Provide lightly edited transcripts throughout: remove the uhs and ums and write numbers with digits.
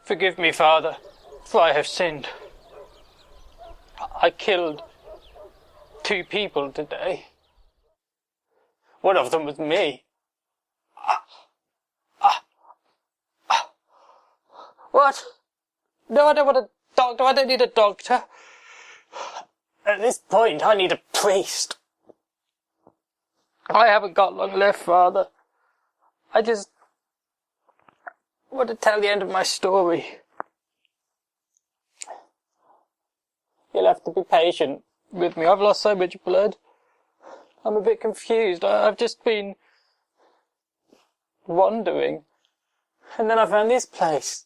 Forgive me, Father, for I have sinned. I killed 2 people today. One of them was me. What? No, I don't want a doctor. I don't need a doctor. At this point, I need a priest. I haven't got long left, Father. I just want to tell the end of my story. You'll have to be patient with me. I've lost so much blood. I'm a bit confused. I've just been wandering. And then I found this place.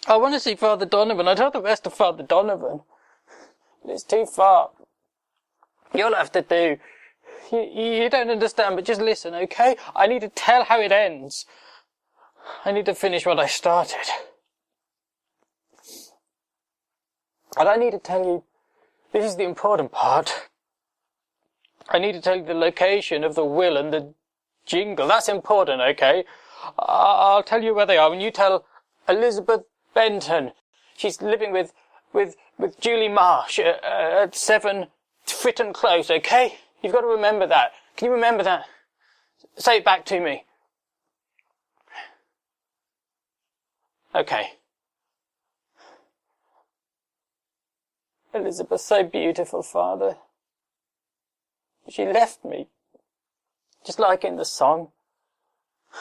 I want to see Father Donovan. I told the rest of Father Donovan. But it's too far. You'll have to do. You don't understand, but just listen, okay? I need to tell how it ends. I need to finish what I started. And I need to tell you, this is the important part. I need to tell you the location of the will and the jingle. That's important, okay? I'll tell you where they are when you tell Elizabeth Benton. She's living with Julie Marsh at 7 Fritton Close, okay? You've got to remember that. Can you remember that? Say it back to me. Okay. Elizabeth's so beautiful, Father. She left me. Just like in the song.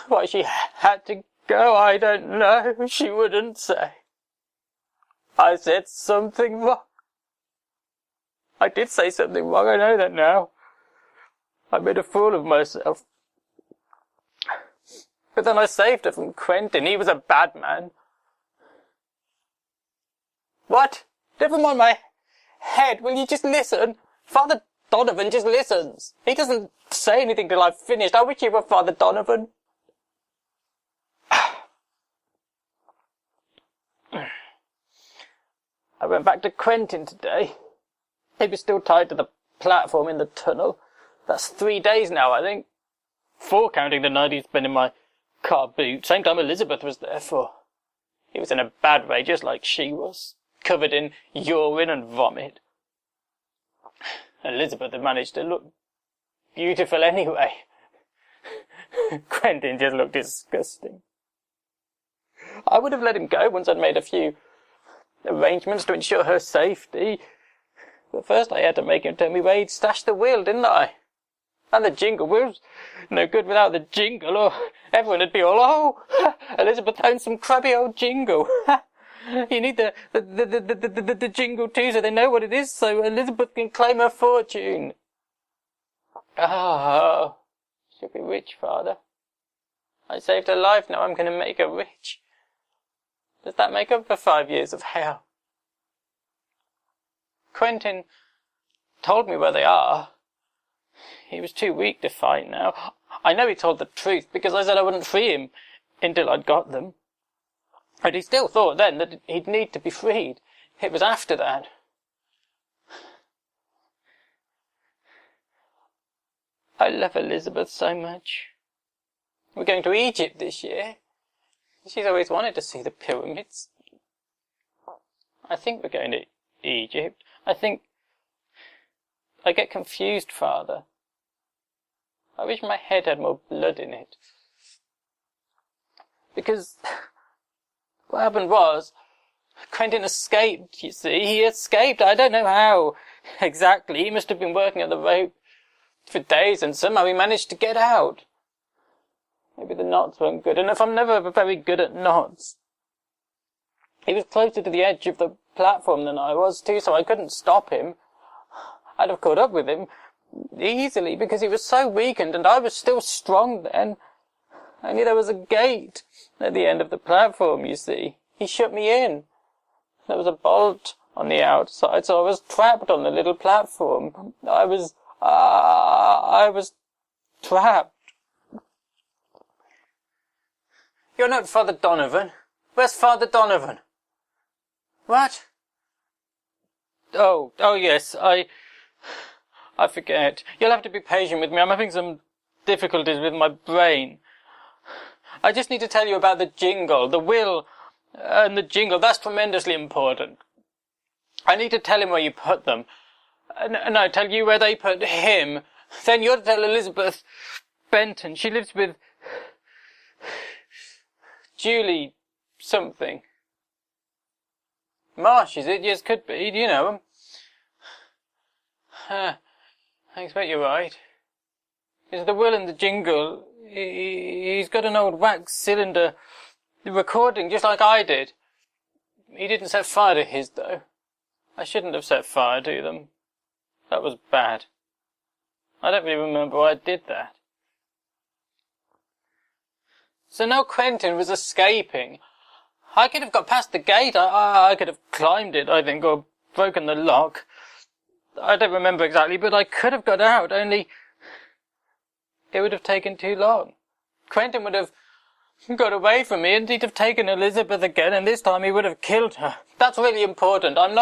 Why she had to go, I don't know. She wouldn't say. I said something wrong. I did say something wrong, I know that now. I made a fool of myself. But then I saved her from Quentin. He was a bad man. What? Never mind my head. Will you just listen? Father Donovan just listens. He doesn't say anything till I've finished. I wish you were Father Donovan. I went back to Quentin today. He was still tied to the platform in the tunnel. That's 3 days now, I think. 4 counting the night he's been in my car boot. Same time Elizabeth was there for. He was in a bad way, just like she was. Covered in urine and vomit. Elizabeth had managed to look beautiful anyway. Quentin just looked disgusting. I would have let him go once I'd made a few arrangements to ensure her safety. But first I had to make him tell me where he'd stashed the will, didn't I? And the jingle was no good without the jingle, or everyone would be all, oh, Elizabeth owns some crabby old jingle. You need the jingle too, so they know what it is, so Elizabeth can claim her fortune. Oh, she'll be rich, Father. I saved her life, now I'm going to make her rich. Does that make up for 5 years of hell? Quentin told me where they are. He was too weak to fight now. I know he told the truth, because I said I wouldn't free him until I'd got them. But he still thought then that he'd need to be freed. It was after that. I love Elizabeth so much. We're going to Egypt this year. She's always wanted to see the pyramids. I think we're going to Egypt. I get confused, Father. I wish my head had more blood in it. Because what happened was, Quentin escaped, you see. He escaped. I don't know how exactly. He must have been working at the rope for days, and somehow he managed to get out. Maybe the knots weren't good enough. I'm never very good at knots. He was closer to the edge of the platform than I was too, so I couldn't stop him. I'd have caught up with him easily, because he was so weakened, and I was still strong then. Only there was a gate at the end of the platform, you see. He shut me in. There was a bolt on the outside, so I was trapped on the little platform. I was trapped. You're not Father Donovan. Where's Father Donovan? What? Oh yes, I forget. You'll have to be patient with me. I'm having some difficulties with my brain. I just need to tell you about the jingle. The will And the jingle, that's tremendously important. I need to tell him where you put them. And I tell you where they put him. Then you're to tell Elizabeth Benton. She lives with Julie something. Marsh, is it? Yes, could be. Do you know him? I expect you're right. Is the will in the jingle? He's got an old wax cylinder recording just like I did. He didn't set fire to his, though. I shouldn't have set fire to them. That was bad. I don't really remember why I did that. So now Quentin was escaping. I could have got past the gate. I could have climbed it, I think, or broken the lock. I don't remember exactly, but I could have got out, only it would have taken too long. Quentin would have got away from me, and he'd have taken Elizabeth again, and this time he would have killed her. That's really important. I'm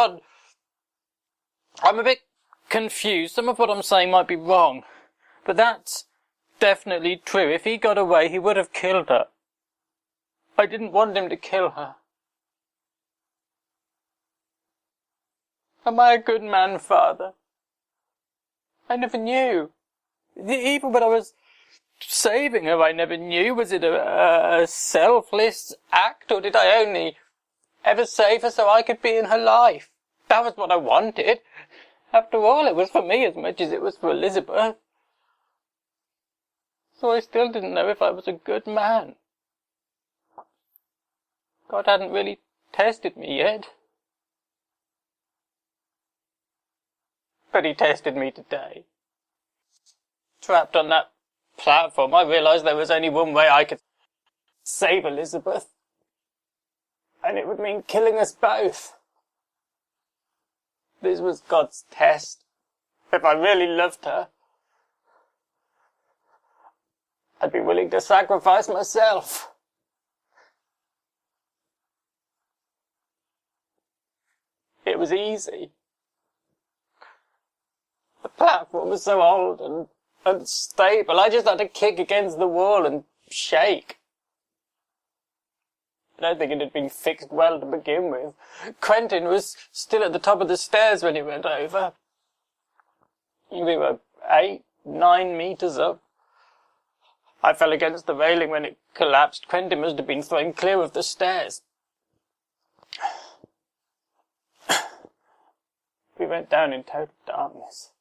a bit confused. Some of what I'm saying might be wrong, but that's definitely true. If he got away, he would have killed her. I didn't want him to kill her. Am I a good man, Father? I never knew. Even when I was saving her, I never knew. Was it a selfless act, or did I only ever save her so I could be in her life? That was what I wanted. After all, it was for me as much as it was for Elizabeth. So I still didn't know if I was a good man. God hadn't really tested me yet. But he tested me today. Trapped on that platform, I realised there was only one way I could save Elizabeth. And it would mean killing us both. This was God's test. If I really loved her, I'd be willing to sacrifice myself. It was easy. The platform was so old and unstable. I just had to kick against the wall and shake. I don't think it had been fixed well to begin with. Quentin was still at the top of the stairs when he went over. We were 8, 9 meters up. I fell against the railing when it collapsed. Quentin must have been thrown clear of the stairs. We went down in total darkness.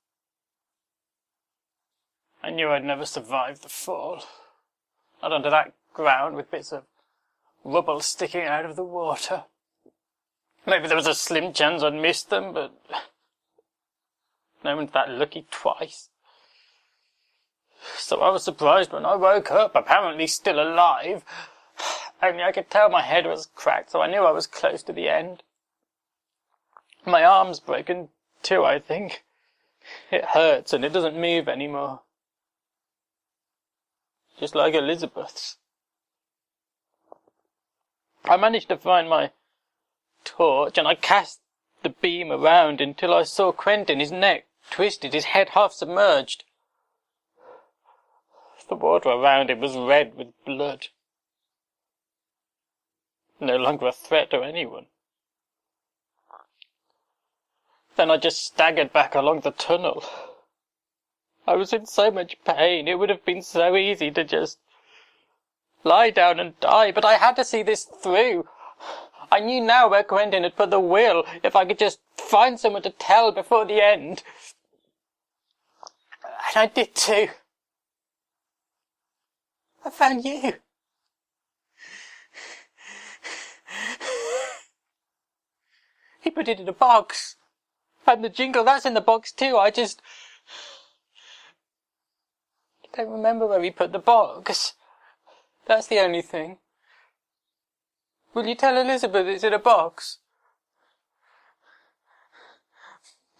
I knew I'd never survive the fall. Not onto that ground with bits of rubble sticking out of the water. Maybe there was a slim chance I'd miss them, but no one's that lucky twice. So I was surprised when I woke up, apparently still alive. Only I could tell my head was cracked, so I knew I was close to the end. My arm's broken too, I think. It hurts and it doesn't move anymore. Just like Elizabeth's. I managed to find my torch and I cast the beam around until I saw Quentin, his neck twisted, his head half submerged. The water around him was red with blood. No longer a threat to anyone. Then I just staggered back along the tunnel. I was in so much pain, it would have been so easy to just lie down and die, but I had to see this through. I knew now where Quentin had put the will, if I could just find someone to tell before the end. And I did too. I found you. He put it in a box. And the jingle, that's in the box too. I don't remember where he put the box. That's the only thing. Will you tell Elizabeth it's in a box?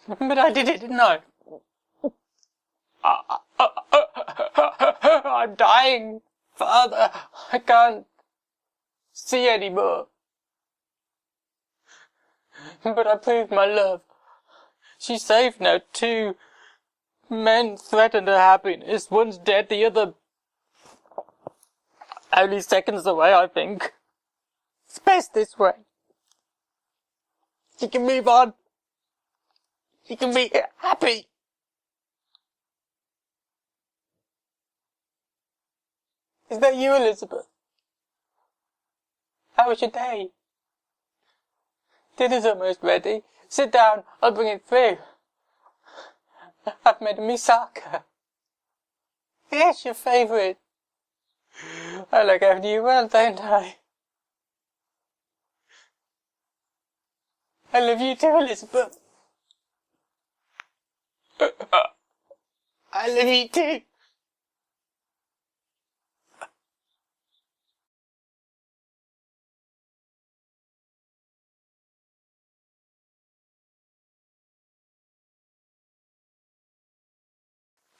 But I did it, didn't I? I'm dying, Father. I can't see anymore. But I proved my love. She's safe now. 2 men threatened her happiness. One's dead, the other only seconds away, I think. It's best this way. You can move on. You can be happy. Is that you, Elizabeth? How was your day? Dinner's almost ready. Sit down, I'll bring it through. I've made a moussaka. Yes, your favourite. I look after you well, don't I? I love you too, Elizabeth. I love you too.